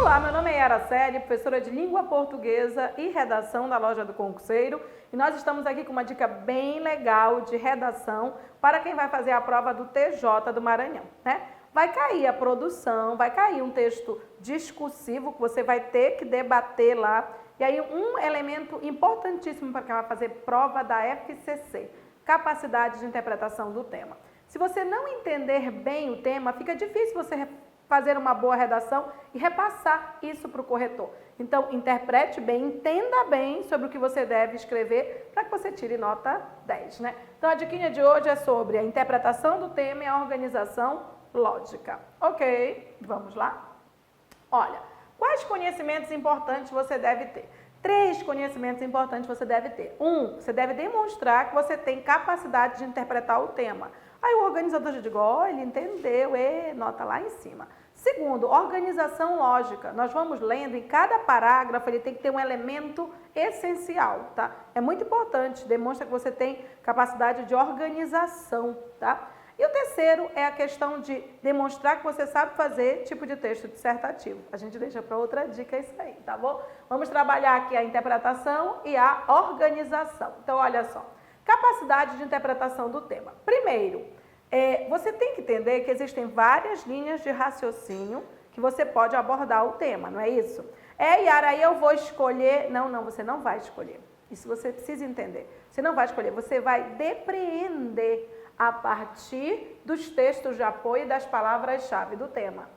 Olá, meu nome é Yara Celi, professora de Língua Portuguesa e Redação da Loja do Concurseiro, e nós estamos aqui com uma dica bem legal de redação para quem vai fazer a prova do TJ do Maranhão, né? Vai cair a produção, vai cair um texto discursivo que você vai ter que debater lá, e aí um elemento importantíssimo para quem vai fazer prova da FCC, capacidade de interpretação do tema. Se você não entender bem o tema, fica difícil você fazer uma boa redação e repassar isso para o corretor. Então, interprete bem, entenda bem sobre o que você deve escrever para que você tire nota 10, né? Então, a diquinha de hoje é sobre a interpretação do tema e a organização lógica. Ok, vamos lá? Olha, quais conhecimentos importantes você deve ter? 3 conhecimentos importantes você deve ter. 1, você deve demonstrar que você tem capacidade de interpretar o tema. Aí o organizador já diz, ó, ele entendeu, nota lá em cima. Segundo, organização lógica. Nós vamos lendo, em cada parágrafo ele tem que ter um elemento essencial, tá? É muito importante, demonstra que você tem capacidade de organização, tá? E o terceiro é a questão de demonstrar que você sabe fazer tipo de texto dissertativo. A gente deixa para outra dica isso aí, tá bom? Vamos trabalhar aqui a interpretação e a organização. Então, olha só. Capacidade de interpretação do tema. Primeiro, você tem que entender que existem várias linhas de raciocínio que você pode abordar o tema, não é isso? Yara, aí eu vou escolher... Não, você não vai escolher. Isso você precisa entender. Você não vai escolher, você vai depreender a partir dos textos de apoio e das palavras-chave do tema.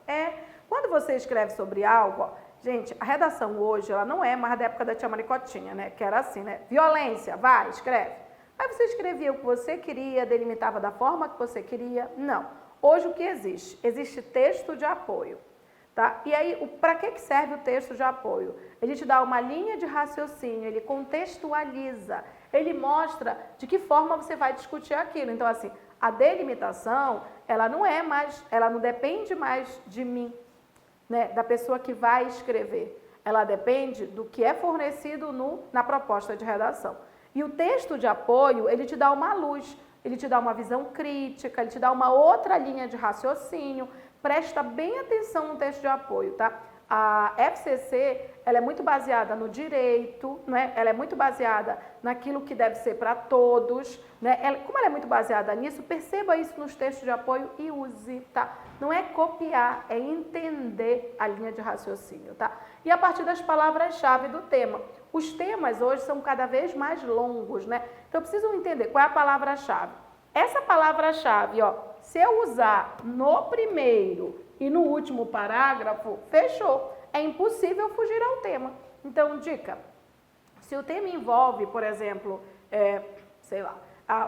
Quando você escreve sobre algo, ó, gente, a redação hoje, ela não é mais da época da tia Maricotinha, né? Que era assim, né? Violência, vai, escreve. Aí você escrevia o que você queria, delimitava da forma que você queria. Não. Hoje o que existe? Existe texto de apoio. Tá? E aí, para que serve o texto de apoio? Ele te dá uma linha de raciocínio, ele contextualiza, ele mostra de que forma você vai discutir aquilo. Então, assim, a delimitação, ela não depende mais de mim, né, da pessoa que vai escrever. Ela depende do que é fornecido na proposta de redação. E o texto de apoio, ele te dá uma luz, ele te dá uma visão crítica, ele te dá uma outra linha de raciocínio. Presta bem atenção no texto de apoio, tá? A FCC, ela é muito baseada no direito, né? Ela é muito baseada naquilo que deve ser para todos, né? Como ela é muito baseada nisso, perceba isso nos textos de apoio e use, tá? Não é copiar, é entender a linha de raciocínio, tá? E a partir das palavras-chave do tema. Os temas hoje são cada vez mais longos, né? Então, eu preciso entender qual é a palavra-chave. Essa palavra-chave, ó, se eu usar no primeiro e no último parágrafo, fechou. É impossível fugir ao tema. Então, dica, se o tema envolve, por exemplo,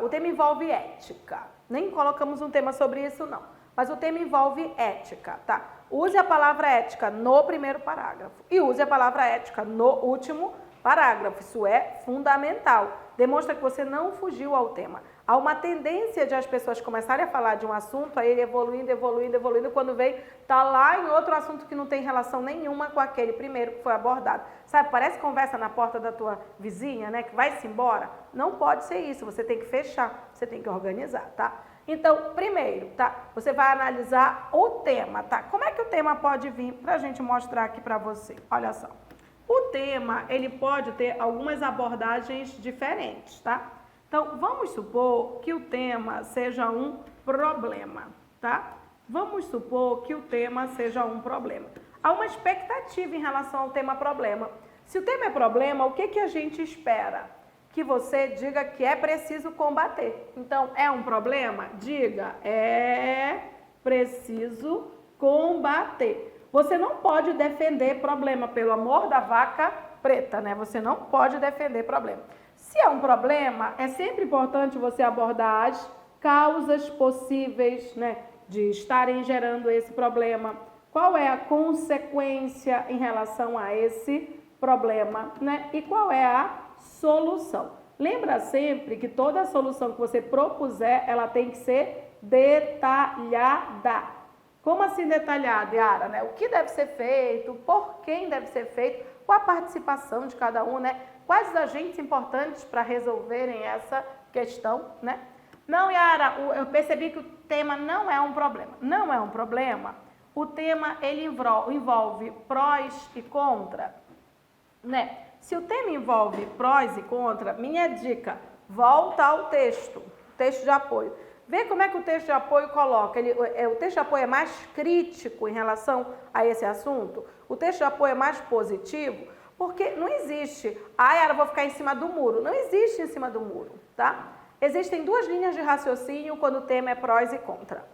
o tema envolve ética. Nem colocamos um tema sobre isso, não. Mas o tema envolve ética, tá? Use a palavra ética no primeiro parágrafo e use a palavra ética no último parágrafo. Isso é fundamental. Demonstra que você não fugiu ao tema. Há uma tendência de as pessoas começarem a falar de um assunto, aí ele evoluindo, quando vem, tá lá em outro assunto que não tem relação nenhuma com aquele primeiro que foi abordado. Sabe, parece conversa na porta da tua vizinha, né, que vai-se embora. Não pode ser isso, você tem que fechar, você tem que organizar, tá? Então, primeiro, tá, você vai analisar o tema, tá? Como é que o tema pode vir pra gente mostrar aqui pra você? Olha só. O tema, ele pode ter algumas abordagens diferentes, tá? Então, vamos supor que o tema seja um problema, tá? Vamos supor que o tema seja um problema. Há uma expectativa em relação ao tema problema. Se o tema é problema, o que a gente espera? Que você diga que é preciso combater. Então, é um problema? Diga, é preciso combater. Você não pode defender problema, pelo amor da vaca preta, né? Você não pode defender problema. Se é um problema, é sempre importante você abordar as causas possíveis, né, de estarem gerando esse problema. Qual é a consequência em relação a esse problema, né? E qual é a solução. Lembra sempre que toda solução que você propuser, ela tem que ser detalhada. Como assim detalhada, Yara, né? O que deve ser feito, por quem deve ser feito, qual a participação de cada um, né? Quais os agentes importantes para resolverem essa questão, né? Não, Yara, eu percebi que o tema não é um problema. Não é um problema. o tema ele envolve prós e contra, né? Se o tema envolve prós e contra, minha dica, volta ao texto de apoio. Vê como é que o texto de apoio coloca. O texto de apoio é mais crítico em relação a esse assunto? O texto de apoio é mais positivo? Porque não existe, eu vou ficar em cima do muro. Não existe em cima do muro, tá? Existem duas linhas de raciocínio quando o tema é prós e contra.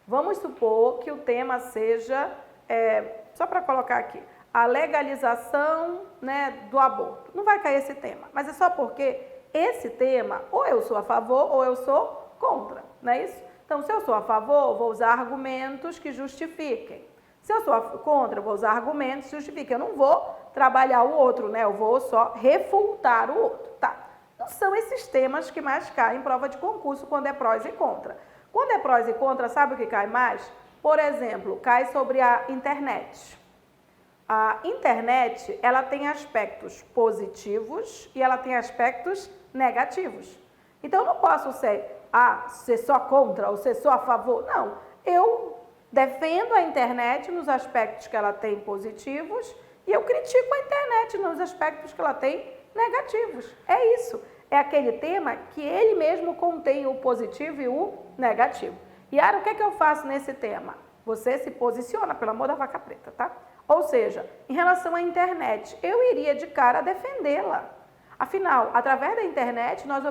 Vamos supor que o tema seja, só para colocar aqui, a legalização, né, do aborto. Não vai cair esse tema, mas é só porque esse tema, ou eu sou a favor ou eu sou contra, não é isso? Então, se eu sou a favor, vou usar argumentos que justifiquem. Se eu sou contra, eu vou usar argumentos que justifiquem. Eu não vou trabalhar o outro, né? Eu vou só refutar o outro, tá? Não são esses temas que mais caem em prova de concurso quando é prós e contra. Quando é prós e contra, sabe o que cai mais? Por exemplo, cai sobre a internet. A internet, ela tem aspectos positivos e ela tem aspectos negativos. Então, eu não posso ser só contra ou ser só a favor. Não, eu defendo a internet nos aspectos que ela tem positivos e eu critico a internet nos aspectos que ela tem negativos. É isso. É aquele tema que ele mesmo contém o positivo e o negativo. Yara, o que é que eu faço nesse tema? Você se posiciona, pelo amor da vaca preta, tá? Ou seja, em relação à internet, eu iria de cara defendê-la. Afinal, através da internet, nós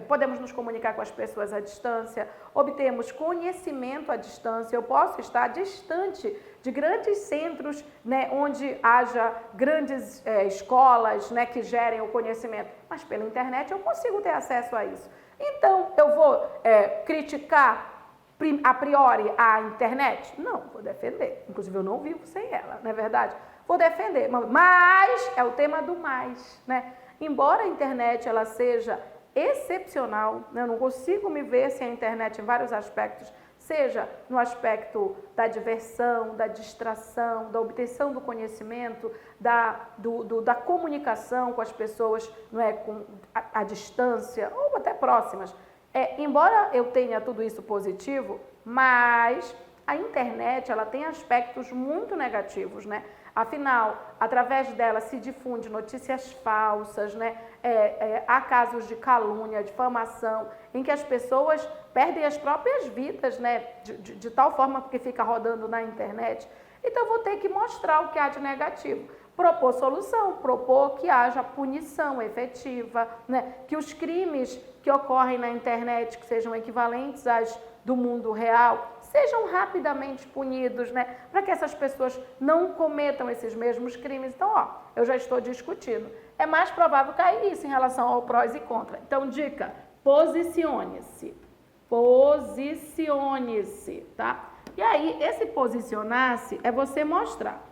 podemos nos comunicar com as pessoas à distância, obtemos conhecimento à distância. Eu posso estar distante de grandes centros, né, onde haja grandes escolas, né, que gerem o conhecimento, mas pela internet eu consigo ter acesso a isso. Então, eu vou criticar a priori a internet? Não, vou defender. Inclusive, eu não vivo sem ela, não é verdade? Vou defender, mas é o tema do mais, né? Embora a internet ela seja excepcional, né? Eu não consigo me ver sem a internet em vários aspectos, seja no aspecto da diversão, da distração, da obtenção do conhecimento, da comunicação com as pessoas, não é, à distância ou até próximas. Embora eu tenha tudo isso positivo, mas a internet ela tem aspectos muito negativos, né? Afinal, através dela se difunde notícias falsas, né? Há casos de calúnia, difamação, em que as pessoas perdem as próprias vidas, né? De tal forma que fica rodando na internet. Então, eu vou ter que mostrar o que há de negativo. Propor solução, propor que haja punição efetiva, né? Que os crimes que ocorrem na internet, que sejam equivalentes às do mundo real, sejam rapidamente punidos, né? Para que essas pessoas não cometam esses mesmos crimes. Então, eu já estou discutindo. É mais provável cair isso em relação ao prós e contra. Então, dica, posicione-se. Posicione-se, tá? E aí, esse posicionar-se é você mostrar.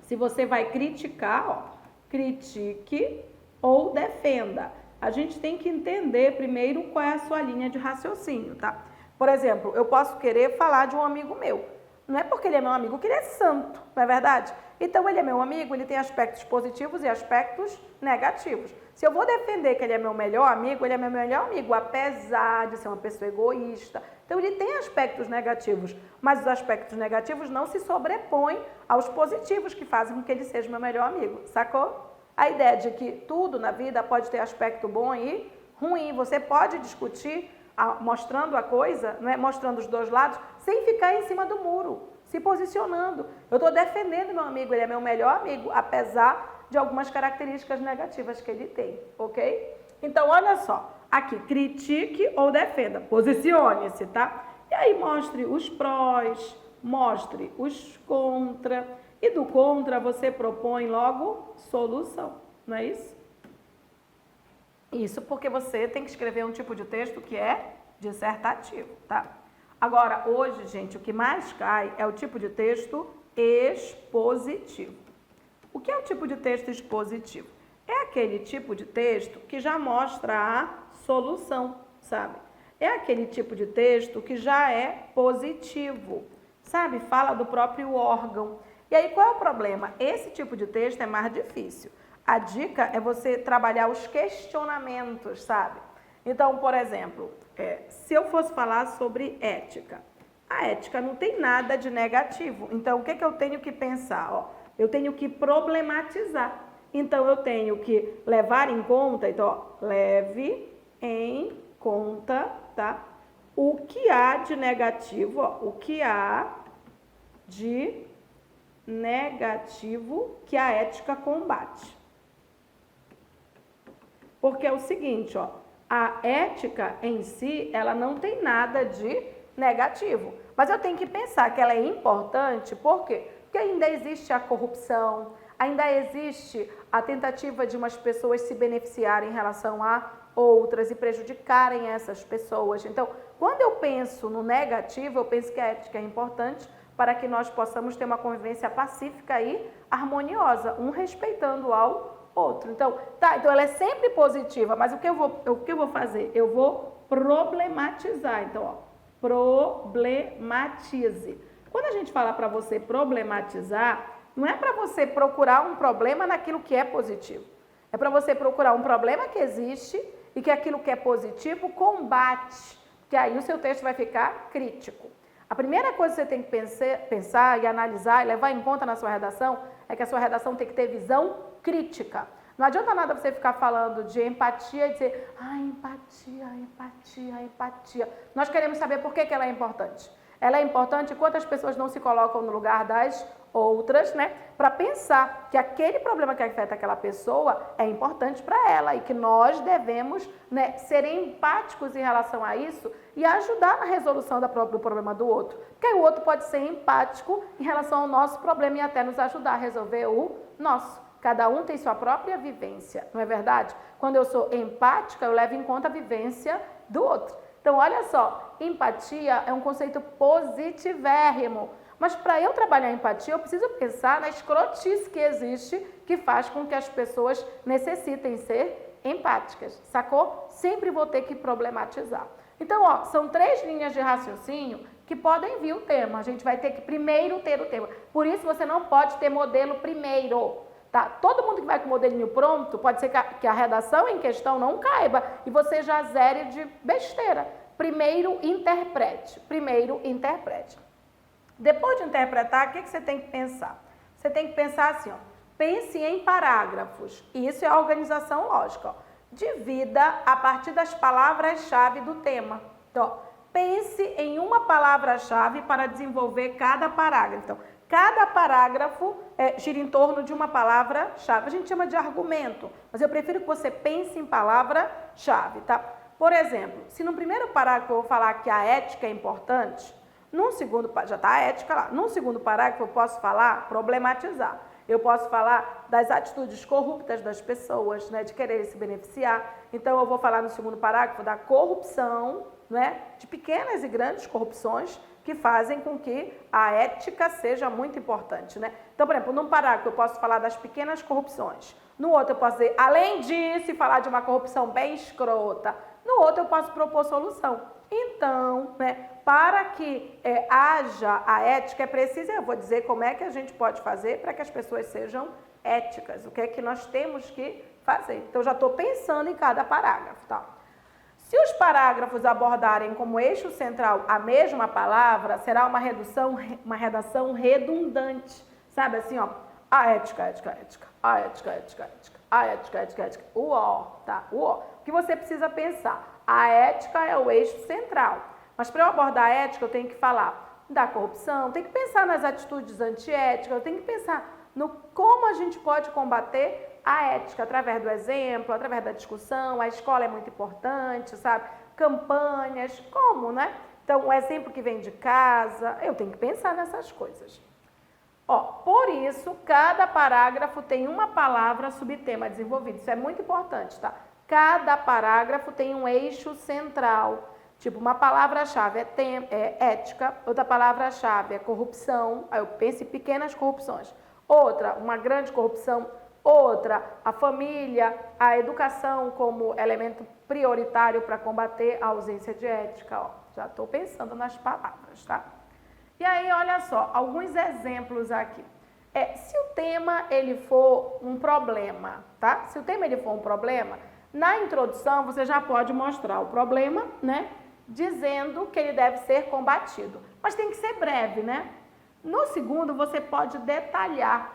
Se você vai criticar, critique ou defenda. A gente tem que entender primeiro qual é a sua linha de raciocínio, tá? Por exemplo, eu posso querer falar de um amigo meu. Não é porque ele é meu amigo que ele é santo, não é verdade? Então, ele é meu amigo, ele tem aspectos positivos e aspectos negativos. Se eu vou defender que ele é meu melhor amigo, ele é meu melhor amigo, apesar de ser uma pessoa egoísta. Então, ele tem aspectos negativos, mas os aspectos negativos não se sobrepõem aos positivos que fazem com que ele seja meu melhor amigo, sacou? A ideia de que tudo na vida pode ter aspecto bom e ruim. Você pode discutir mostrando a coisa, né, mostrando os dois lados, sem ficar em cima do muro, se posicionando. Eu estou defendendo meu amigo, ele é meu melhor amigo, apesar de algumas características negativas que ele tem, ok? Então, olha só, aqui, critique ou defenda, posicione-se, tá? E aí mostre os prós, mostre os contra, e do contra você propõe logo solução, não é isso? Isso porque você tem que escrever um tipo de texto que é dissertativo, tá? Agora, hoje, gente, o que mais cai é o tipo de texto expositivo. O que é o tipo de texto expositivo? É aquele tipo de texto que já mostra a solução, sabe? É aquele tipo de texto que já é positivo, sabe? Fala do próprio órgão. E aí, qual é o problema? Esse tipo de texto é mais difícil. A dica é você trabalhar os questionamentos, sabe? Então, por exemplo, se eu fosse falar sobre ética, A ética não tem nada de negativo. Então, o que que eu tenho que pensar? Ó, eu tenho que problematizar. Então, eu tenho que levar em conta, então, ó, leve em conta, tá? O que há de negativo, ó, o que há de negativo que a ética combate. Porque é o seguinte, ó, a ética em si, ela não tem nada de negativo. Mas eu tenho que pensar que ela é importante, por quê? Porque ainda existe a corrupção, ainda existe a tentativa de umas pessoas se beneficiarem em relação a outras e prejudicarem essas pessoas. Então, quando eu penso no negativo, eu penso que a ética é importante para que nós possamos ter uma convivência pacífica e harmoniosa, um respeitando ao outro. Então, então ela é sempre positiva, mas o que eu vou fazer? Eu vou problematizar. Então, ó, problematize. Quando a gente fala para você problematizar, não é para você procurar um problema naquilo que é positivo. É para você procurar um problema que existe e que aquilo que é positivo combate, que aí o seu texto vai ficar crítico. A primeira coisa que você tem que pensar e analisar e levar em conta na sua redação é que a sua redação tem que ter visão crítica. Não adianta nada você ficar falando de empatia e dizer, empatia, empatia, empatia. Nós queremos saber por que ela é importante. Ela é importante enquanto as pessoas não se colocam no lugar das outras, né? Para pensar que aquele problema que afeta aquela pessoa é importante para ela e que nós devemos, né, ser empáticos em relação a isso e ajudar na resolução do problema do outro. Porque aí o outro pode ser empático em relação ao nosso problema e até nos ajudar a resolver o nosso. Cada um tem sua própria vivência, não é verdade? Quando eu sou empática, eu levo em conta a vivência do outro. Então, olha só, empatia é um conceito positivérrimo. Mas para eu trabalhar a empatia, eu preciso pensar na escrotice que existe, que faz com que as pessoas necessitem ser empáticas, sacou? Sempre vou ter que problematizar. Então, ó, são 3 linhas de raciocínio que podem vir o tema. A gente vai ter que primeiro ter o tema. Por isso, você não pode ter modelo primeiro. Tá? Todo mundo que vai com o modelinho pronto, pode ser que a redação em questão não caiba e você já zere de besteira. Primeiro interprete. Primeiro interprete. Depois de interpretar, o que você tem que pensar? Você tem que pensar assim, ó, pense em parágrafos. Isso é a organização lógica. Ó. Divida a partir das palavras-chave do tema. Então, ó, pense em uma palavra-chave para desenvolver cada parágrafo. Então, cada parágrafo gira em torno de uma palavra-chave. A gente chama de argumento, mas eu prefiro que você pense em palavra-chave, tá? Por exemplo, se no primeiro parágrafo eu vou falar que a ética é importante, num segundo, já está a ética lá, num segundo parágrafo eu posso falar, problematizar. Eu posso falar das atitudes corruptas das pessoas, né, de querer se beneficiar. Então, eu vou falar no segundo parágrafo da corrupção, né, de pequenas e grandes corrupções que fazem com que a ética seja muito importante, né? Então, por exemplo, num parágrafo eu posso falar das pequenas corrupções. No outro eu posso dizer, além disso, e falar de uma corrupção bem escrota. No outro eu posso propor solução. Então, né, para que haja a ética, é preciso, eu vou dizer como é que a gente pode fazer para que as pessoas sejam éticas, o que é que nós temos que fazer. Então, eu já estou pensando em cada parágrafo, tá? Se os parágrafos abordarem como eixo central a mesma palavra, será uma redação redundante, sabe assim, ó, a ética, ética, ética, a ética, ética, ética, a ética, ética, ética, o ó, tá, o ó. O que você precisa pensar? A ética é o eixo central, mas para eu abordar a ética eu tenho que falar da corrupção, tenho que pensar nas atitudes antiéticas, eu tenho que pensar no como a gente pode combater a ética através do exemplo, através da discussão, a escola é muito importante, sabe? Campanhas, como, né? Então, o exemplo que vem de casa, eu tenho que pensar nessas coisas. Ó, por isso, cada parágrafo tem uma palavra subtema desenvolvido. Isso é muito importante, tá? Cada parágrafo tem um eixo central. Tipo, uma palavra-chave é ética, outra palavra-chave é corrupção, aí eu penso em pequenas corrupções. Outra, uma grande corrupção. Outra, a família, a educação como elemento prioritário para combater a ausência de ética. Ó, já estou pensando nas palavras, tá? E aí, olha só, alguns exemplos aqui. Se o tema ele for um problema, tá? Se o tema ele for um problema, na introdução você já pode mostrar o problema, né? dizendo que ele deve ser combatido. Mas tem que ser breve, né? No segundo, você pode detalhar,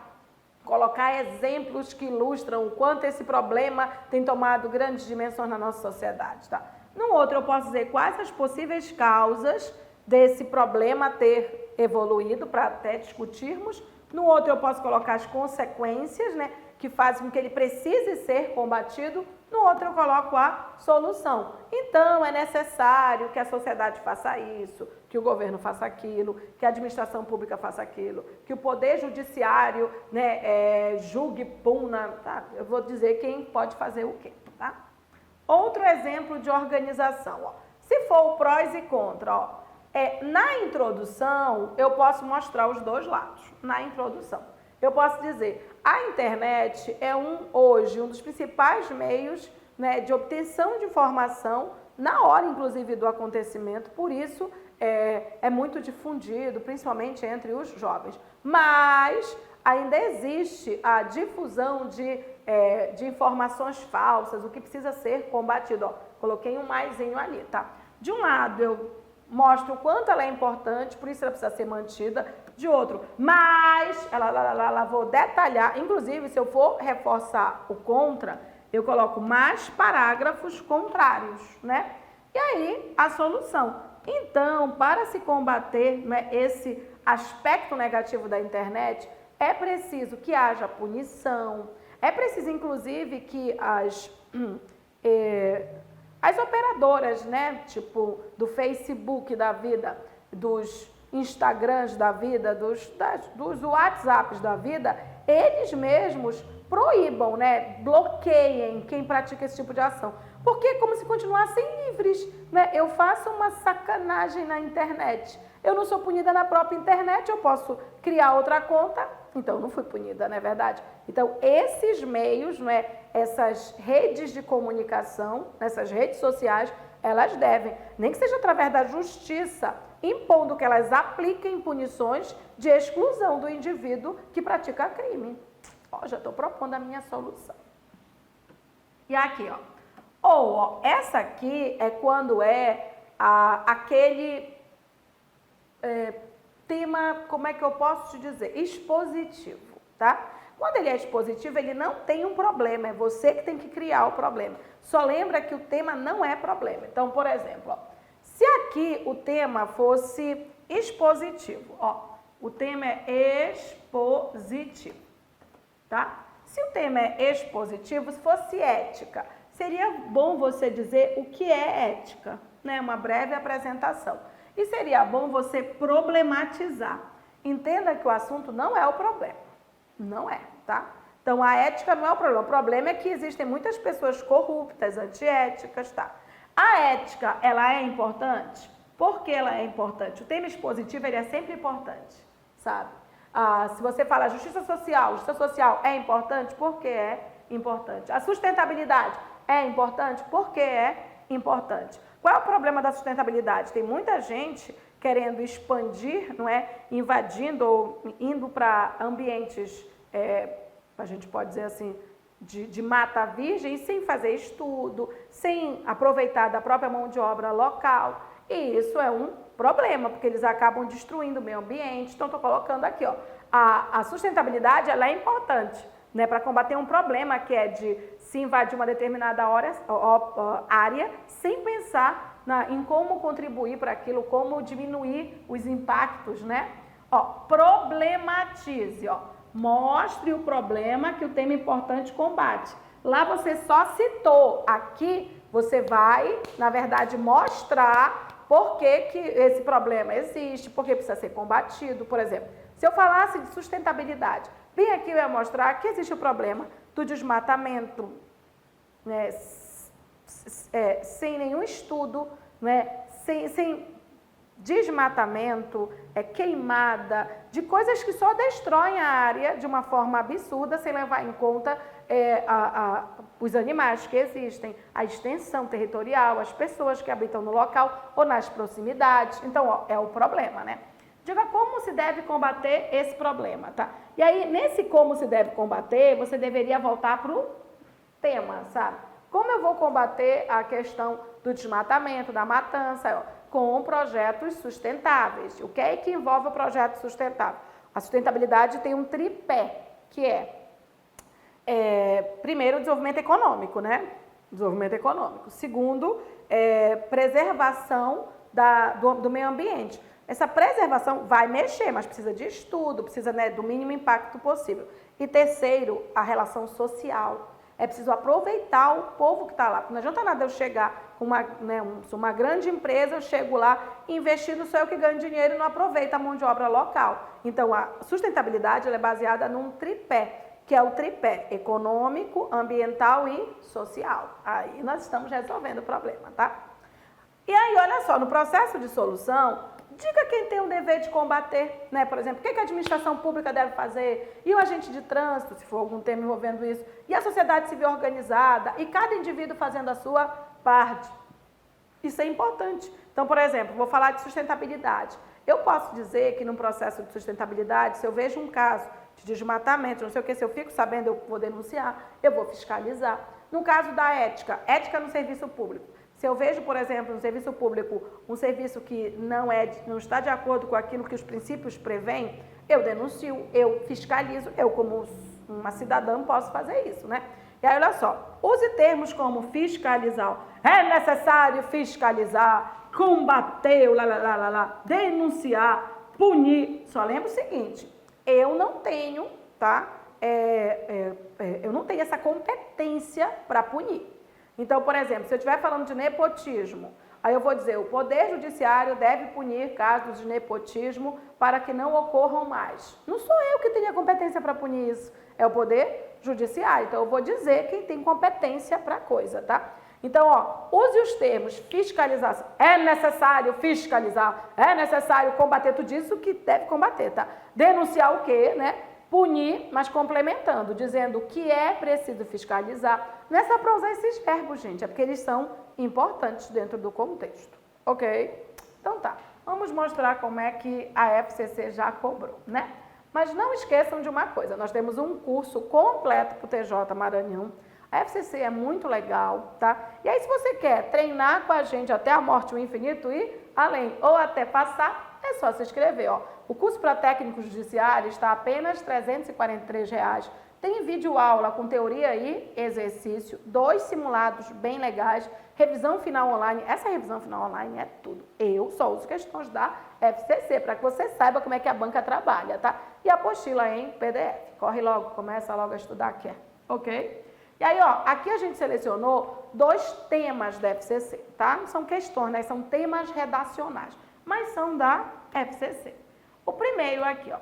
colocar exemplos que ilustram o quanto esse problema tem tomado grandes dimensões na nossa sociedade, tá? No outro, eu posso dizer quais as possíveis causas desse problema ter evoluído, para até discutirmos. No outro, eu posso colocar as consequências, né, que fazem com que ele precise ser combatido. No outro, eu coloco a solução. Então, é necessário que a sociedade faça isso, que o governo faça aquilo, que a administração pública faça aquilo, que o poder judiciário, né, julgue, puna, tá? Eu vou dizer quem pode fazer o quê, tá? Outro exemplo de organização, ó. Se for o prós e contra, ó, na introdução, eu posso mostrar os dois lados. Na introdução, eu posso dizer, a internet é hoje um dos principais meios, né, de obtenção de informação na hora, inclusive, do acontecimento, por isso é muito difundido, principalmente entre os jovens. Mas ainda existe a difusão de informações falsas, o que precisa ser combatido. Ó, coloquei um maisinho ali, tá? De um lado, eu mostro o quanto ela é importante, por isso ela precisa ser mantida. De outro, mas ela vou detalhar, inclusive se eu for reforçar o contra, eu coloco mais parágrafos contrários, né? E aí, a solução. Então, para se combater, né, esse aspecto negativo da internet, é preciso que haja punição, é preciso, inclusive, que as operadoras, né, tipo do Facebook da vida, dos Instagrams da vida, dos WhatsApps da vida, eles mesmos proíbam, né, bloqueiem quem pratica esse tipo de ação. Porque é como se continuassem livres, né? Eu faço uma sacanagem na internet, eu não sou punida na própria internet, eu posso criar outra conta, então não fui punida, não é verdade? Então, esses meios, né, essas redes de comunicação, essas redes sociais, elas devem, nem que seja através da justiça, impondo que elas apliquem punições de exclusão do indivíduo que pratica crime. Ó, já estou propondo a minha solução. E aqui, ó. Essa aqui é quando aquele tema, como é que eu posso te dizer? Expositivo, tá? Quando ele é expositivo, ele não tem um problema, é você que tem que criar o problema. Só lembra que o tema não é problema. Então, por exemplo, ó, se aqui o tema fosse expositivo, ó, o tema é expositivo, tá? Se o tema é expositivo, se fosse ética, seria bom você dizer o que é ética, né? Uma breve apresentação. E seria bom você problematizar. Entenda que o assunto não é o problema. Não é, tá? Então, a ética não é o problema. O problema é que existem muitas pessoas corruptas, antiéticas, tá? A ética, ela é importante? Por que ela é importante? O tema expositivo, ele é sempre importante, sabe? Se você fala justiça social é importante? Por que é importante? A sustentabilidade é importante? Por que é importante? Qual é o problema da sustentabilidade? Tem muita gente querendo expandir, não é? Invadindo ou indo para ambientes, a gente pode dizer assim, de mata virgem, sem fazer estudo, sem aproveitar da própria mão de obra local. E isso é um problema, porque eles acabam destruindo o meio ambiente. Então, estou colocando aqui, ó, a sustentabilidade, ela é importante, né, para combater um problema que é de se invadir uma determinada área sem pensar em como contribuir para aquilo, como diminuir os impactos, né? Ó, problematize, ó, mostre o problema que o tema importante combate. Lá você só citou, aqui você vai, na verdade, mostrar por que esse problema existe, por que precisa ser combatido. Por exemplo, se eu falasse de sustentabilidade, bem aqui eu ia mostrar que existe o problema do desmatamento, né, sem nenhum estudo, né, sem desmatamento, queimada, de coisas que só destroem a área de uma forma absurda, sem levar em conta os animais que existem, a extensão territorial, as pessoas que habitam no local ou nas proximidades. Então, ó, é o problema, né? Diga como se deve combater esse problema, tá? E aí, nesse como se deve combater, você deveria voltar para o tema, sabe? Como eu vou combater a questão do desmatamento, da matança? Com projetos sustentáveis. O que é que envolve o projeto sustentável? A sustentabilidade tem um tripé, que primeiro, o desenvolvimento econômico, né? Desenvolvimento econômico. Segundo, preservação do meio ambiente. Essa preservação vai mexer, mas precisa de estudo, precisa, né, do mínimo impacto possível. E terceiro, a relação social. É preciso aproveitar o povo que está lá. Não adianta nada eu chegar com uma grande empresa, eu chego lá, investindo, sou eu que ganho dinheiro e não aproveito a mão de obra local. Então, a sustentabilidade ela é baseada num tripé, que é o tripé econômico, ambiental e social. Aí nós estamos resolvendo o problema, tá? E aí, olha só, no processo de solução, diga quem tem o dever de combater, né? Por exemplo, o que a administração pública deve fazer? E o agente de trânsito, se for algum tema envolvendo isso? E a sociedade civil organizada? E cada indivíduo fazendo a sua parte? Isso é importante. Então, por exemplo, vou falar de sustentabilidade. Eu posso dizer que no processo de sustentabilidade, se eu vejo um caso de desmatamento, não sei o que, se eu fico sabendo, eu vou denunciar, eu vou fiscalizar. No caso da ética, ética no serviço público. Se eu vejo, por exemplo, no serviço público, um serviço que não está de acordo com aquilo que os princípios prevêem, eu denuncio, eu fiscalizo, eu como uma cidadã posso fazer isso, né? E aí, olha só, use termos como fiscalizar, é necessário fiscalizar, combater, denunciar, punir. Só lembra o seguinte, eu não tenho, tá? Eu não tenho essa competência para punir. Então, por exemplo, se eu estiver falando de nepotismo, aí eu vou dizer, o Poder Judiciário deve punir casos de nepotismo para que não ocorram mais. Não sou eu que tenho a competência para punir isso, é o Poder Judiciário. Então, eu vou dizer quem tem competência para a coisa, tá? Então, use os termos fiscalização, é necessário fiscalizar, é necessário combater tudo isso que deve combater, tá? Denunciar o quê, né? Punir, mas complementando, dizendo que é preciso fiscalizar. Não é só para usar esses verbos, gente, é porque eles são importantes dentro do contexto, ok? Então tá, vamos mostrar como é que a FCC já cobrou, né? Mas não esqueçam de uma coisa, nós temos um curso completo para o TJ Maranhão. A FCC é muito legal, tá? E aí, se você quer treinar com a gente até a morte e o infinito e além, ou até passar, é só se inscrever, ó. O curso para técnico judiciário está apenas R$ 343. Tem vídeo aula com teoria e exercício, 2 simulados bem legais, revisão final online. Essa revisão final online é tudo. Eu só uso questões da FCC, para que você saiba como é que a banca trabalha, tá? E a apostila em PDF. Corre logo, começa logo a estudar aqui, ok? E aí, ó, aqui a gente selecionou 2 temas da FCC, tá? Não são questões, né? São temas redacionais, mas são da FCC. O primeiro aqui, ó.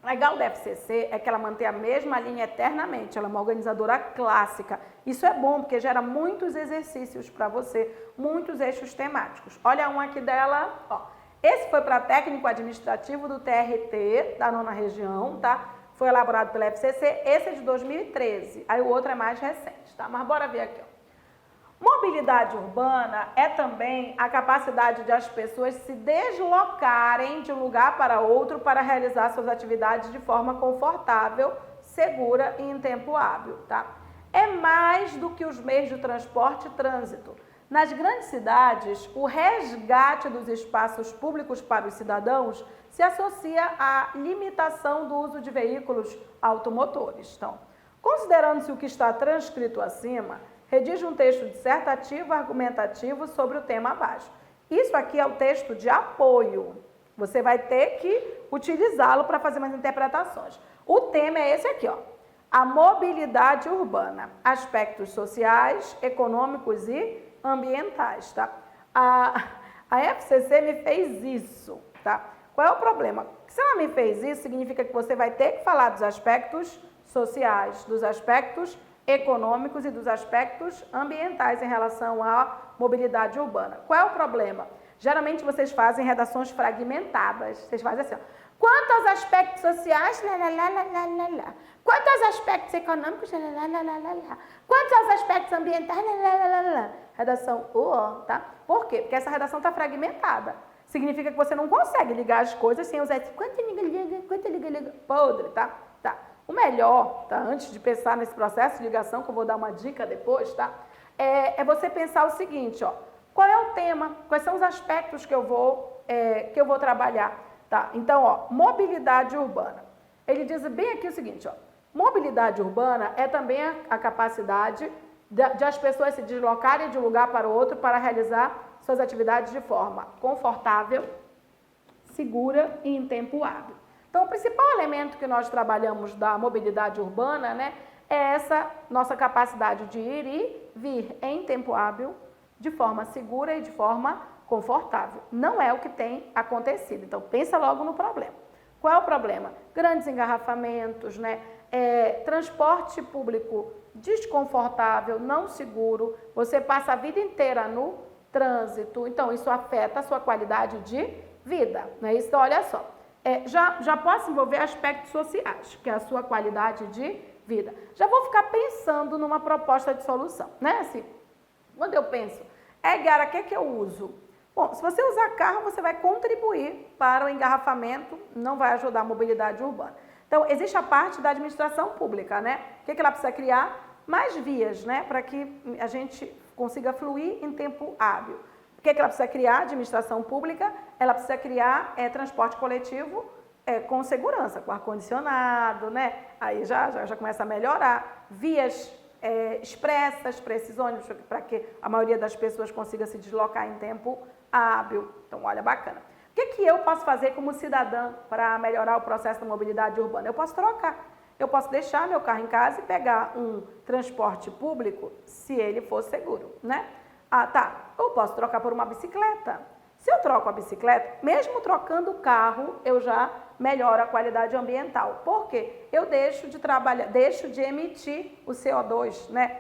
O legal da FCC é que ela mantém a mesma linha eternamente, ela é uma organizadora clássica. Isso é bom, porque gera muitos exercícios para você, muitos eixos temáticos. Olha um aqui dela, ó. Esse foi para técnico administrativo do TRT, da 9ª região, tá? Foi elaborado pela FCC, esse é de 2013, aí o outro é mais recente, tá? Mas bora ver aqui, ó. Mobilidade urbana é também a capacidade de as pessoas se deslocarem de um lugar para outro para realizar suas atividades de forma confortável, segura e em tempo hábil, tá? É mais do que os meios de transporte e trânsito. Nas grandes cidades, o resgate dos espaços públicos para os cidadãos se associa à limitação do uso de veículos automotores. Então, considerando-se o que está transcrito acima, redige um texto dissertativo argumentativo sobre o tema abaixo. Isso aqui é o texto de apoio. Você vai ter que utilizá-lo para fazer umas interpretações. O tema é esse aqui, ó. A mobilidade urbana, aspectos sociais, econômicos e ambientais, tá? A FCC me fez isso, tá? Qual é o problema? Se ela me fez isso, significa que você vai ter que falar dos aspectos sociais, dos aspectos econômicos e dos aspectos ambientais em relação à mobilidade urbana. Qual é o problema? Geralmente vocês fazem redações fragmentadas. Vocês fazem assim, ó. Quanto aos aspectos sociais, quanto aos aspectos econômicos, quanto aos aspectos ambientais, redação tá? Por quê? Porque essa redação está fragmentada. Significa que você não consegue ligar as coisas sem usar esse quanto liga, podre, tá? Tá. O melhor, tá? Antes de pensar nesse processo de ligação, que eu vou dar uma dica depois, tá? é você pensar o seguinte, ó, qual é o tema, quais são os aspectos que eu vou trabalhar, tá? Então, ó, mobilidade urbana. Ele diz bem aqui o seguinte, ó, mobilidade urbana é também a capacidade de as pessoas se deslocarem de um lugar para o outro para realizar suas atividades de forma confortável, segura e em tempo hábil. Então, o principal elemento que nós trabalhamos da mobilidade urbana, né, é essa nossa capacidade de ir e vir em tempo hábil, de forma segura e de forma confortável. Não é o que tem acontecido. Então, pensa logo no problema. Qual é o problema? Grandes engarrafamentos, né? Transporte público desconfortável, não seguro. Você passa a vida inteira no trânsito. Então, isso afeta a sua qualidade de vida. Né? Isso, então, olha só. Já posso envolver aspectos sociais, que é a sua qualidade de vida. Já vou ficar pensando numa proposta de solução, né? Assim, quando eu penso, Gara, o que eu uso? Bom, se você usar carro, você vai contribuir para o engarrafamento, não vai ajudar a mobilidade urbana. Então, existe a parte da administração pública, né? O que ela precisa criar? Mais vias, né? Para que a gente consiga fluir em tempo hábil. O que ela precisa criar? Administração pública, ela precisa criar transporte coletivo com segurança, com ar-condicionado, né? Aí já começa a melhorar. Vias expressas para esses ônibus, para que a maioria das pessoas consiga se deslocar em tempo hábil. Então, olha, bacana. O que eu posso fazer como cidadã para melhorar o processo da mobilidade urbana? Eu posso trocar. Eu posso deixar meu carro em casa e pegar um transporte público, se ele for seguro, né? Ah, tá. Eu posso trocar por uma bicicleta. Se eu troco a bicicleta, mesmo trocando o carro, eu já melhoro a qualidade ambiental. Por quê? Eu deixo de emitir o CO2, né?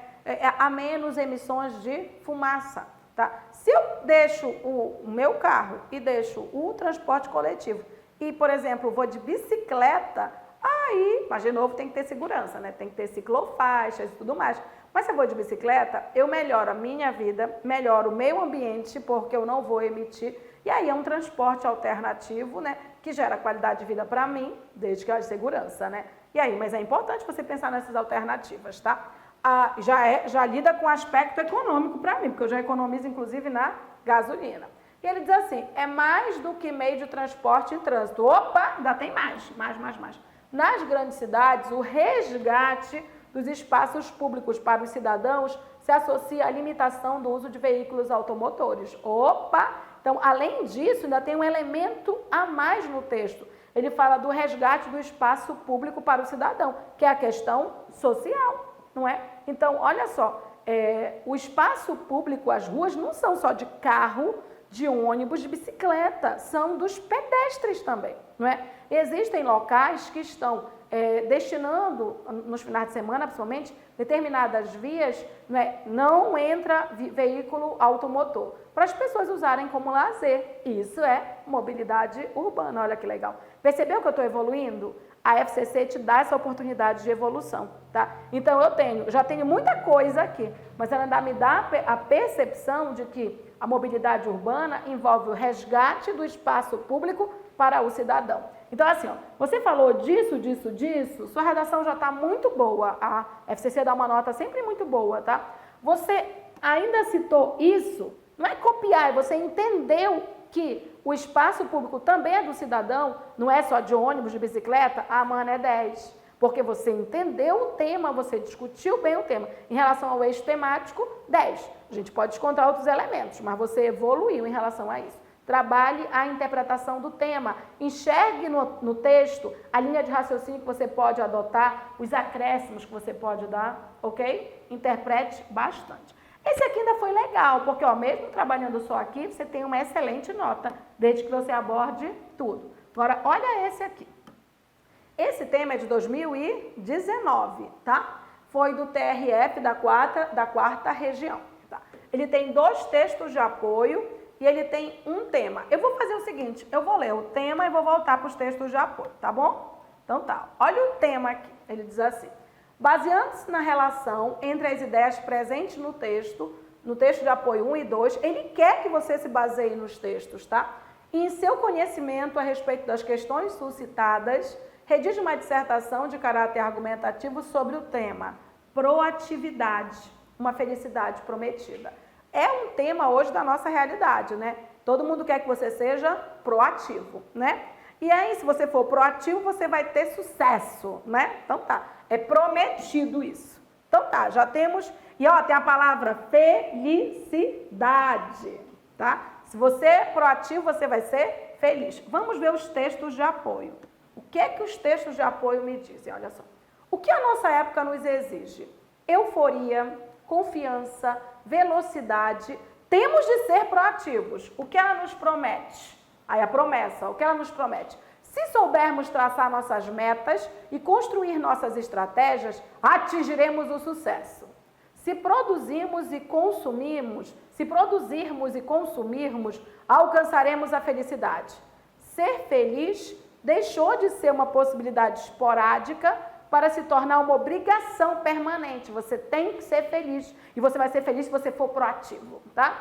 Há menos emissões de fumaça, tá? Se eu deixo o meu carro e deixo o transporte coletivo e, por exemplo, vou de bicicleta, aí, mas de novo tem que ter segurança, né? Tem que ter ciclofaixas e tudo mais. Mas se eu vou de bicicleta, eu melhoro a minha vida, melhoro o meio ambiente, porque eu não vou emitir. E aí é um transporte alternativo, né? Que gera qualidade de vida para mim, desde que haja segurança, né? E aí, mas é importante você pensar nessas alternativas, tá? Já lida com o aspecto econômico para mim, porque eu já economizo, inclusive, na gasolina. E ele diz assim, é mais do que meio de transporte em trânsito. Opa, ainda tem mais. Nas grandes cidades, o resgate dos espaços públicos para os cidadãos se associa à limitação do uso de veículos automotores. Opa! Então, além disso, ainda tem um elemento a mais no texto. Ele fala do resgate do espaço público para o cidadão, que é a questão social, não é? Então, olha só, o espaço público, as ruas, não são só de carro, de ônibus, de bicicleta, são dos pedestres também, não é? Existem locais que estão destinando, nos finais de semana, principalmente, determinadas vias, não entra veículo automotor, para as pessoas usarem como lazer. Isso é mobilidade urbana, olha que legal. Percebeu que eu estou evoluindo? A FCC te dá essa oportunidade de evolução, tá? Então, já tenho muita coisa aqui, mas ela ainda me dá a percepção de que a mobilidade urbana envolve o resgate do espaço público para o cidadão. Então, assim, ó, você falou disso, sua redação já está muito boa. A FCC dá uma nota sempre muito boa, tá? Você ainda citou isso, não é copiar, é você entendeu que o espaço público também é do cidadão, não é só de ônibus, de bicicleta, mano, é 10. Porque você entendeu o tema, você discutiu bem o tema. Em relação ao eixo temático, 10. A gente pode descontar outros elementos, mas você evoluiu em relação a isso. Trabalhe a interpretação do tema. Enxergue no texto a linha de raciocínio que você pode adotar, os acréscimos que você pode dar, ok? Interprete bastante. Esse aqui ainda foi legal, porque ó, mesmo trabalhando só aqui, você tem uma excelente nota, desde que você aborde tudo. Agora, olha esse aqui. Esse tema é de 2019, tá? Foi do TRF da quarta região. Tá? Ele tem 2 textos de apoio e ele tem um tema. Eu vou fazer o seguinte, eu vou ler o tema e vou voltar para os textos de apoio, tá bom? Então tá, olha o tema aqui. Ele diz assim, baseando-se na relação entre as ideias presentes no texto de apoio 1 e 2, ele quer que você se baseie nos textos, tá? E em seu conhecimento a respeito das questões suscitadas, redige uma dissertação de caráter argumentativo sobre o tema proatividade. uma felicidade prometida. É um tema hoje da nossa realidade, né? Todo mundo quer que você seja proativo, né? E aí, se você for proativo, você vai ter sucesso, né? Então tá, é prometido isso. Então tá, já temos, e ó, tem a palavra felicidade, tá? Se você é proativo, você vai ser feliz. Vamos ver os textos de apoio. O que é que os textos de apoio me dizem? Olha só. O que a nossa época nos exige? Euforia, confiança, velocidade. Temos de ser proativos. O que ela nos promete? Aí a promessa, o que ela nos promete? Se soubermos traçar nossas metas e construir nossas estratégias, atingiremos o sucesso. Se produzirmos e consumirmos, alcançaremos a felicidade. Ser feliz deixou de ser uma possibilidade esporádica para se tornar uma obrigação permanente. Você tem que ser feliz e você vai ser feliz se você for proativo, tá?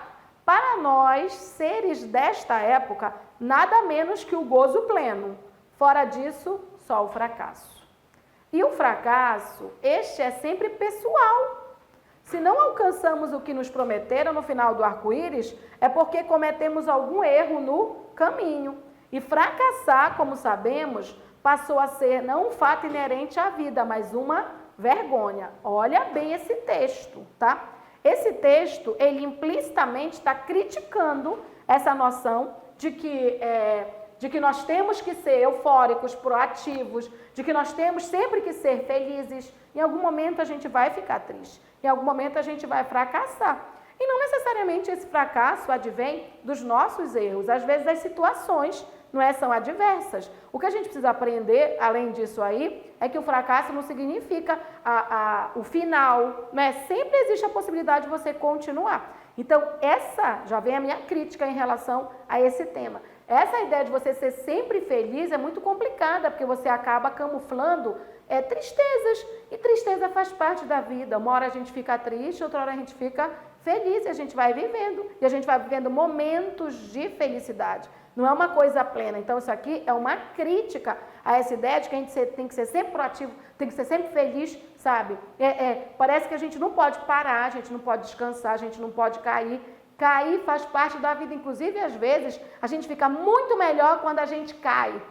Para nós, seres desta época, nada menos que o gozo pleno. Fora disso, só o fracasso. E o fracasso, este é sempre pessoal. Se não alcançamos o que nos prometeram no final do arco-íris, é porque cometemos algum erro no caminho. E fracassar, como sabemos, passou a ser não um fato inerente à vida, mas uma vergonha. Olha bem esse texto, tá? Esse texto, ele implicitamente está criticando essa noção de que nós temos que ser eufóricos, proativos, de que nós temos sempre que ser felizes. Em algum momento a gente vai ficar triste, em algum momento a gente vai fracassar. E não necessariamente esse fracasso advém dos nossos erros, às vezes as situações são adversas. O que a gente precisa aprender, além disso aí, é que o fracasso não significa o final, né? Sempre existe a possibilidade de você continuar. Então, essa já vem a minha crítica em relação a esse tema. Essa ideia de você ser sempre feliz é muito complicada, porque você acaba camuflando tristezas, e tristeza faz parte da vida. Uma hora a gente fica triste, outra hora a gente fica feliz, e a gente vai vivendo, e a gente vai vivendo momentos de felicidade. Não é uma coisa plena. Então, isso aqui é uma crítica a essa ideia de que a gente tem que ser sempre proativo, tem que ser sempre feliz, sabe? Parece que a gente não pode parar, a gente não pode descansar, a gente não pode cair. Cair faz parte da vida. Inclusive, às vezes, a gente fica muito melhor quando a gente cai.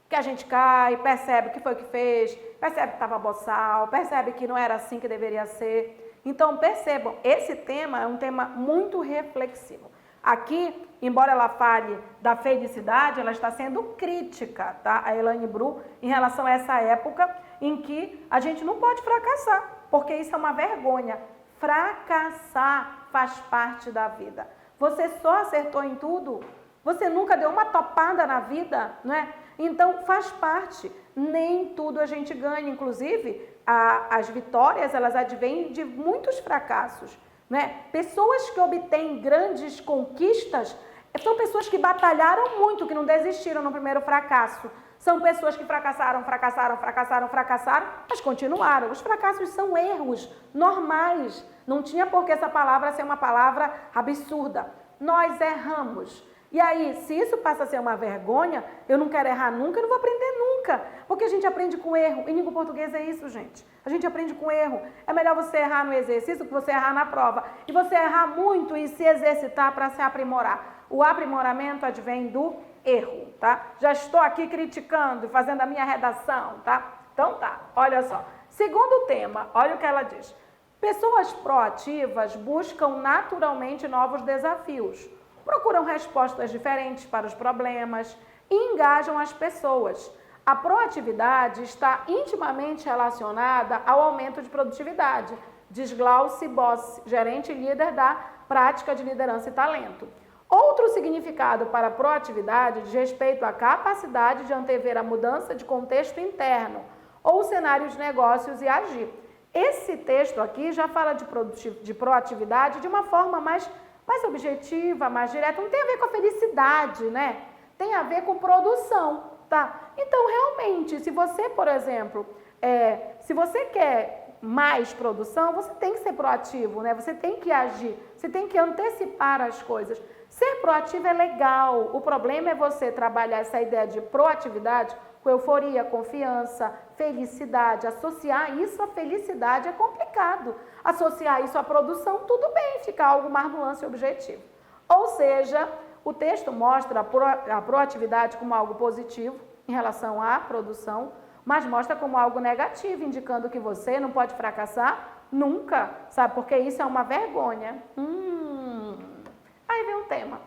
Porque a gente cai, percebe o que foi que fez, percebe que estava boçal, percebe que não era assim que deveria ser. Então, percebam, esse tema é um tema muito reflexivo. Aqui, embora ela fale da felicidade, ela está sendo crítica, tá? A Elaine Bru, em relação a essa época em que a gente não pode fracassar, porque isso é uma vergonha. Fracassar faz parte da vida. Você só acertou em tudo? Você nunca deu uma topada na vida, né? Então, faz parte. Nem tudo a gente ganha. Inclusive, as vitórias, elas advêm de muitos fracassos, né? Pessoas que obtêm grandes conquistas são pessoas que batalharam muito, que não desistiram no primeiro fracasso. São pessoas que fracassaram, mas continuaram. Os fracassos são erros normais. Não tinha por que essa palavra ser uma palavra absurda. Nós erramos. E aí, se isso passa a ser uma vergonha, eu não quero errar nunca, eu não vou aprender nunca. Porque a gente aprende com erro. Em língua portuguesa é isso, gente. A gente aprende com erro. É melhor você errar no exercício que você errar na prova. E você errar muito e se exercitar para se aprimorar. O aprimoramento advém do erro, tá? Já estou aqui criticando e fazendo a minha redação, tá? Então tá, olha só. Segundo tema, olha o que ela diz. Pessoas proativas buscam naturalmente novos desafios. Procuram respostas diferentes para os problemas e engajam as pessoas. A proatividade está intimamente relacionada ao aumento de produtividade, diz Glauce Boss, gerente e líder da prática de liderança e talento. Outro significado para a proatividade diz respeito à capacidade de antever a mudança de contexto interno ou cenário de negócios e agir. Esse texto aqui já fala de proatividade de uma forma mais objetiva, mais direta. Não tem a ver com a felicidade, né? Tem a ver com produção, tá? Então, realmente, se você, por exemplo, se você quer mais produção, você tem que ser proativo, né? Você tem que agir, você tem que antecipar as coisas. Ser proativo é legal, o problema é você trabalhar essa ideia de proatividade com euforia, confiança, felicidade. Associar isso à felicidade é complicado. Associar isso à produção, tudo bem, fica algo mais no lance objetivo. Ou seja, o texto mostra a proatividade como algo positivo em relação à produção, mas mostra como algo negativo, indicando que você não pode fracassar nunca, sabe? Porque isso é uma vergonha. Aí vem um tema.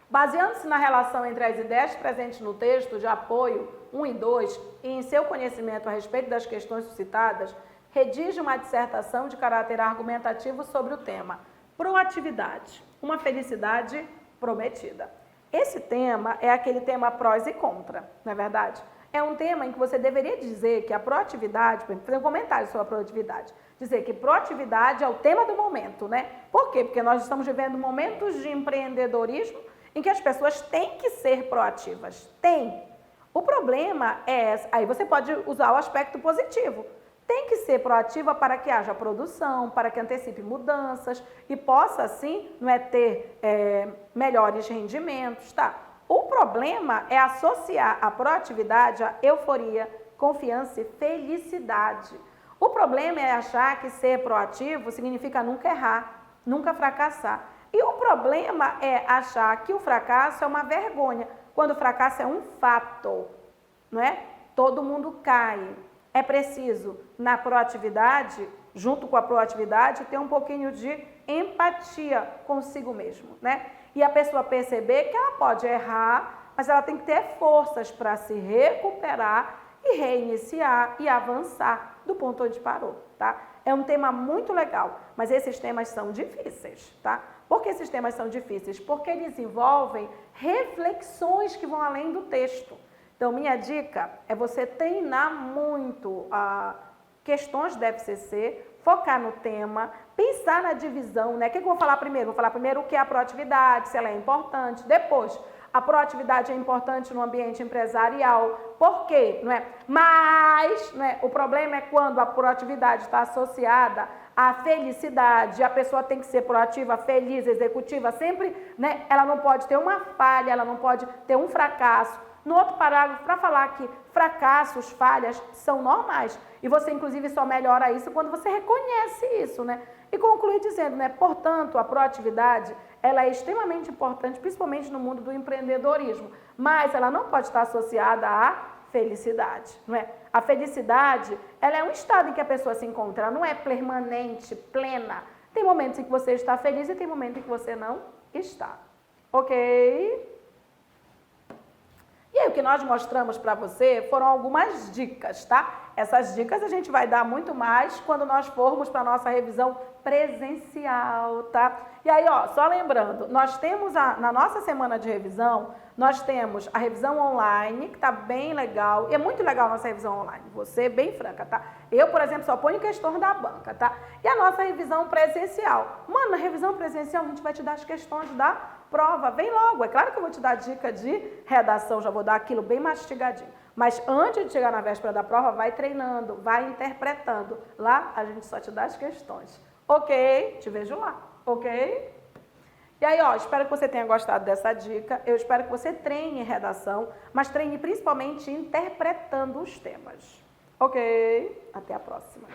Baseando-se na relação entre as ideias presentes no texto de apoio 1 e 2 e em seu conhecimento a respeito das questões suscitadas, redige uma dissertação de caráter argumentativo sobre o tema proatividade, uma felicidade prometida. Esse tema é aquele tema prós e contra, não é verdade? É um tema em que você deveria dizer que a proatividade, fazer um comentário sobre a proatividade, dizer que proatividade é o tema do momento, né? Por quê? Porque nós estamos vivendo momentos de empreendedorismo em que as pessoas têm que ser proativas. Tem. O problema é, aí você pode usar o aspecto positivo. Tem que ser proativa para que haja produção, para que antecipe mudanças e possa, assim, não é, ter melhores rendimentos, tá? O problema é associar a proatividade à euforia, confiança e felicidade. O problema é achar que ser proativo significa nunca errar, nunca fracassar. E o problema é achar que o fracasso é uma vergonha, quando o fracasso é um fato, não é? Todo mundo cai. É preciso, na proatividade, junto com a proatividade, ter um pouquinho de empatia consigo mesmo, né? E a pessoa perceber que ela pode errar, mas ela tem que ter forças para se recuperar e reiniciar e avançar do ponto onde parou, tá? É um tema muito legal, mas esses temas são difíceis, tá? Por que esses temas são difíceis? Porque eles envolvem reflexões que vão além do texto. Então, minha dica é você treinar muito questões da FCC, focar no tema, pensar na divisão, né? O que eu vou falar primeiro? Vou falar primeiro o que é a proatividade, se ela é importante. Depois, a proatividade é importante no ambiente empresarial. Por quê? Não é? Mas, né, o problema é quando a proatividade está associada à felicidade. A pessoa tem que ser proativa, feliz, executiva, sempre, né? Ela não pode ter uma falha, ela não pode ter um fracasso. No outro parágrafo, para falar que fracassos, falhas são normais. E você, inclusive, só melhora isso quando você reconhece isso, né? E conclui dizendo, né? Portanto, a proatividade, ela é extremamente importante, principalmente no mundo do empreendedorismo. Mas ela não pode estar associada à felicidade, não é? A felicidade, ela é um estado em que a pessoa se encontra, ela não é permanente, plena. Tem momentos em que você está feliz e tem momentos em que você não está. Ok? E aí, o que nós mostramos para você foram algumas dicas, tá? Essas dicas a gente vai dar muito mais quando nós formos para a nossa revisão presencial, tá? E aí, ó, só lembrando, nós temos na nossa semana de revisão, nós temos a revisão online, que tá bem legal, e é muito legal a nossa revisão online, vou ser bem franca, tá? Eu, por exemplo, só ponho questões da banca, tá? E a nossa revisão presencial. Mano, na revisão presencial a gente vai te dar as questões da prova, vem logo. É claro que eu vou te dar dica de redação, já vou dar aquilo bem mastigadinho. Mas antes de chegar na véspera da prova, vai treinando, vai interpretando. Lá a gente só te dá as questões. Ok? Te vejo lá. Ok? E aí, ó, espero que você tenha gostado dessa dica. Eu espero que você treine redação, mas treine principalmente interpretando os temas. Ok? Até a próxima.